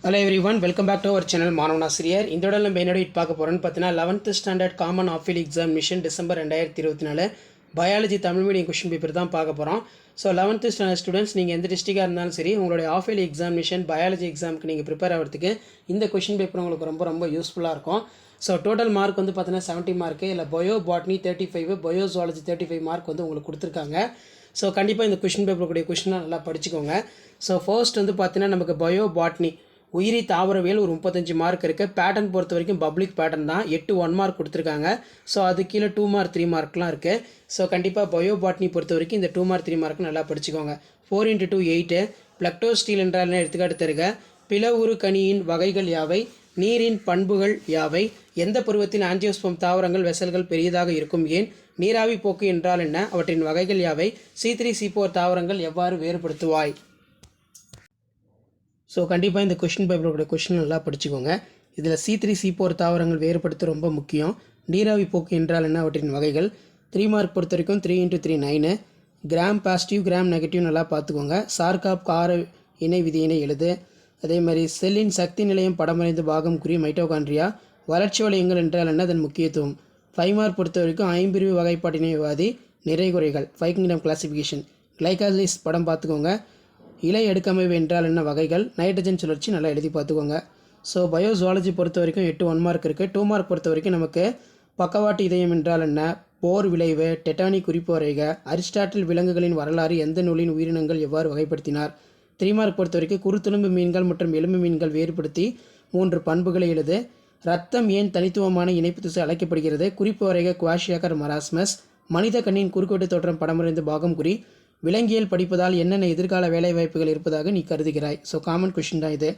Hello everyone, welcome back to our channel மாணவனாசிரியர். இந்த வீடியோல நம்ம என்ன பார்க்க போறோம்னு பார்த்தீங்கன்னா 11th standard common half yearly examination December 2024 biology Tamil medium question paper தான் பார்க்க போறோம். ஸோ 11th ஸ்டாண்டர்ட் ஸ்டூடெண்ட்ஸ் நீங்கள் எந்த டிஸ்ட்ரிக்டாக இருந்தாலும் சரி உங்களுடைய ஆஃப் இயர்லி எக்ஸாமினேஷன் பயாலஜி எக்ஸாமுக்கு நீங்கள் ப்ரிப்பேர் ஆகிறதுக்கு இந்த क्वेश्चन பேப்பர் உங்களுக்கு ரொம்ப யூஸ்ஃபுல்லாக இருக்கும். ஸோ டோட்டல் மார்க் வந்து பார்த்தீங்கன்னா 70 மார்க்கு, இல்லை bio botany 35, bio zoology 35 mark வந்து உங்களுக்கு கொடுத்துருக்காங்க. ஸோ கண்டிப்பாக இந்த क्वेश्चन பேப்பர் கூடிய கொஷினாக நல்லா படிச்சுக்கோங்க. ஸோ ஃபர்ஸ்ட் வந்து பார்த்தீங்கன்னா நமக்கு பயோ பாட்னி உயிரி தாவரவியல் ஒரு 35 மார்க் இருக்குது. பேட்டர்ன் பொறுத்த வரைக்கும் பப்ளிக் பேட்டர்ன் தான், 8 1 மார்க் கொடுத்துருக்காங்க. ஸோ அது கீழே 2 மார்க் 3 மார்க்லாம் இருக்குது. ஸோ கண்டிப்பாக பயோ பாட்னி பொறுத்த வரைக்கும் இந்த 2 மார்க் 3 மார்க் நல்லா படிச்சுக்கோங்க. 4 × 2 8. பிளக்டோஸ்டீல் என்றால் என்ன எடுத்துக்காட்டு தருக. பிளவுறு கனியின் வகைகள் யாவை? நீரின் பண்புகள் யாவை? எந்த பருவத்தின் ஆஞ்சியோஸ்பம் தாவரங்கள் வெசல்கள் பெரியதாக இருக்கும்? ஏன்? நீராவி போக்கு என்றால் என்ன? அவற்றின் வகைகள் யாவை? C3 C4 தாவரங்கள் எவ்வாறு வேறுபடுத்துவாய்? ஸோ கண்டிப்பாக இந்த கொஷின் பேப்பரோட கொஷின் நல்லா படிச்சுக்கோங்க. இதில் C3 C4 தாவரங்கள் வேறுபடுத்த ரொம்ப முக்கியம். நீராவி போக்கு என்றால் என்ன? அவற்றின் வகைகள். 3 மார்க் பொறுத்த வரைக்கும் 3 × 3 9. கிராம் பாசிட்டிவ் கிராம் நெகட்டிவ் நல்லா பார்த்துக்கோங்க. சார்காப் கார இணை விதியினை எழுது. அதே மாதிரி செல்லின் சக்தி நிலையம் படமறைந்து பாகம் குறி மைட்டோகாண்ட்ரியா. வளர்ச்சி வளையங்கள் என்றால் என்ன? அதன் முக்கியத்துவம். 5 மார்க் பொறுத்த வரைக்கும் ஐம்பிரிவு வகைப்பாட்டினை விவாதி. நிறைகுறைகள் 5 கிங்டம் கிளாசிஃபிகேஷன். கிளைகாலிஸ் படம் பார்த்துக்கோங்க. இலை எடுக்கமைவு என்றால் என்ன? வகைகள். நைட்ரஜன் சுழற்சி நல்லா எழுதி பார்த்துக்கோங்க. ஸோ பயோ ஜுவாலஜி பொறுத்த வரைக்கும் 8 1 மார்க் இருக்குது. 2 மார்க் பொறுத்த வரைக்கும் நமக்கு பக்கவாட்டு இதயம் என்றால் என்ன, போர் விளைவு, டெட்டானி குறிப்பு வரைக, அரிஸ்டாட்டில் விலங்குகளின் வரலாறு, எந்த நூலின் உயிரினங்கள் எவ்வாறு வகைப்படுத்தினார். 3 மார்க் பொறுத்த வரைக்கும் குருத்தெலும்பு மீன்கள் மற்றும் எலும்பு மீன்கள் வேறுபடுத்தி 3 பண்புகளை எழுது. ரத்தம் ஏன் தனித்துவமான இணைப்பு திசை அழைக்கப்படுகிறது? குறிப்பு வரைக குவாஷியாக்கர் மராஸ்மஸ். மனித கண்ணின் குறுக்கோட்டு தோற்றம் படமறைந்து பாகம் குறி. விலங்கியல் படிப்பதால் என்னென்ன எதிர்கால வேலைவாய்ப்புகள் இருப்பதாக நீ கருதுகிறாய்? ஸோ காமன் கொஷின் தான் இது.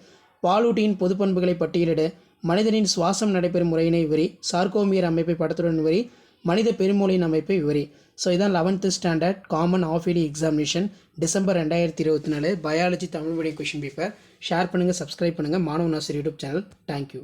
பாலூட்டியின் பொது பண்புகளை பட்டியலிடு. மனிதனின் சுவாசம் நடைபெறும் முறையினை விவரி. சார்கோமியர் அமைப்பை படத்துடன் விவரி. மனித பெருமூளையின் அமைப்பை விவரி. ஸோ இதான் 11th standard common half yearly examination December 2024 biology Tamil medium question paper. Share பண்ணுங்கள், சப்ஸ்கிரைப் பண்ணுங்கள் மாணவனாசிரியர் யூடியூப் சேனல். தேங்க்யூ.